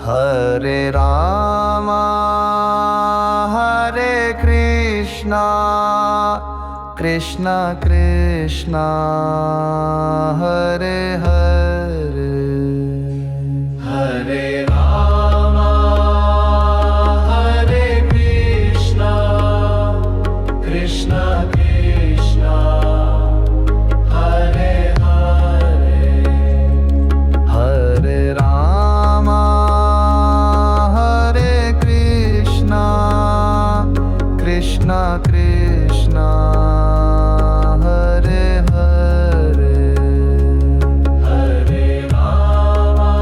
Hare Rama Hare Krishna Krishna Krishna Hare Hare Hare Rama Hare Krishna Krishna Krishna Hare Hare Hare Rama Hare Krishna Krishna Krishna Hare Hare Hare Rama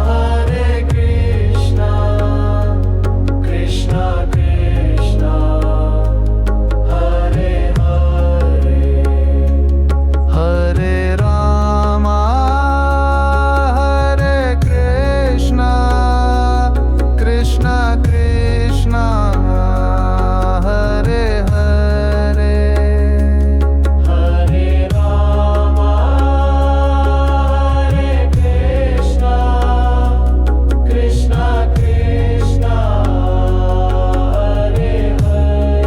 Hare Krishna Krishna Krishna Hare Hare Hare Rama Hare Krishna Krishna Krishna Hare Hare Hare Rama Hare Krishna Krishna Krishna Hare Hare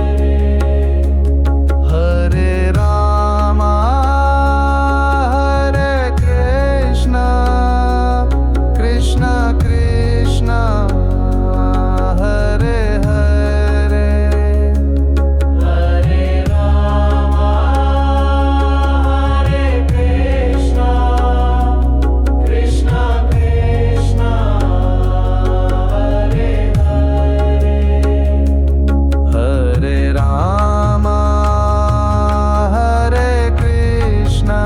Hare Rama Hare Krishna Krishna Krishna Hare Hare Hare Rama Hare Krishna Krishna Krishna Hare Hare Hare Rama Hare Krishna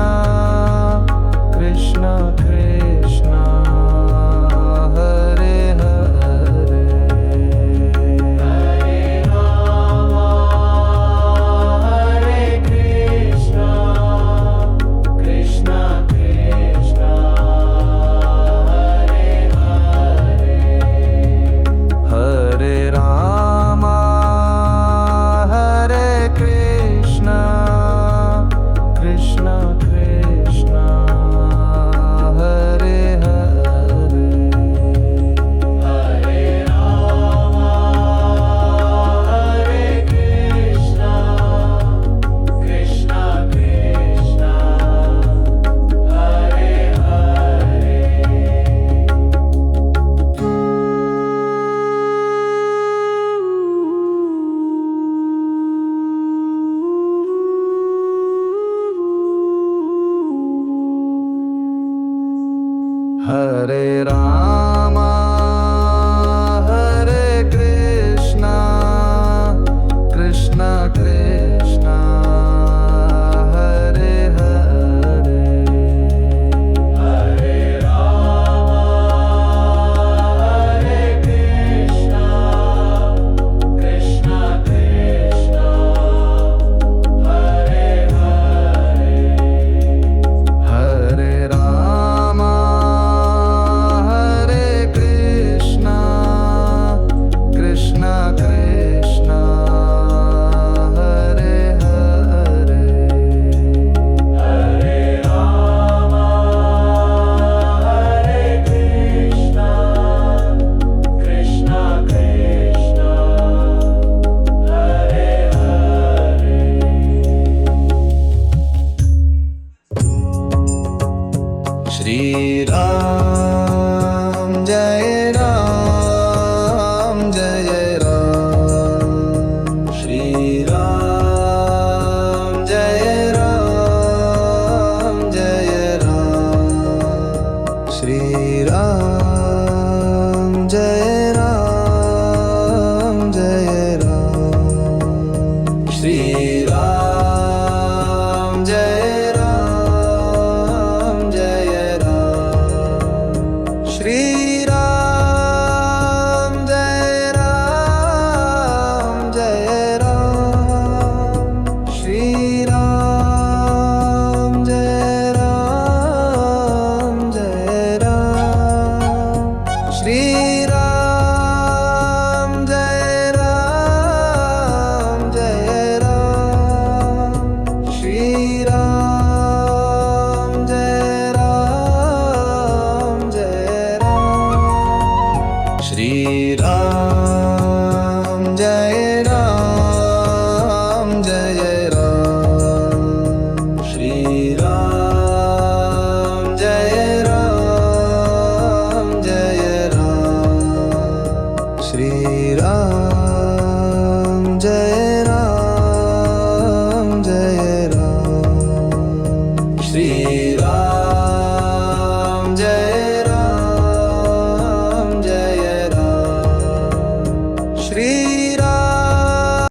Krishna Krishna Hare Hare Hare Rama Hare Krishna Krishna Krishna Hare Hare Hare Rama Hare Krishna Krishna Krishna Hare Hare Hare Rama Hare Krishna Krishna Krishna Hare Hare Hare Rama Hare Krishna Krishna Krishna Hare Hare Hare Rama Hare Krishna Krishna Krishna Hare Hare Hare Rama Hare Krishna Krishna Krishna Hare Hare Hare Rama Hare Krishna Krishna Krishna Hare Hare Shri Ram Jai Ram Jai Ram Shri Ram Jai Ram Jai Ram Shri Ram Jai Ram Jai Ram Shri Ram Jai Ram Jai Ram Shri Ram Jai Ram Jai Ram Shri Ram Jai Ram Jai Ram Shri Ram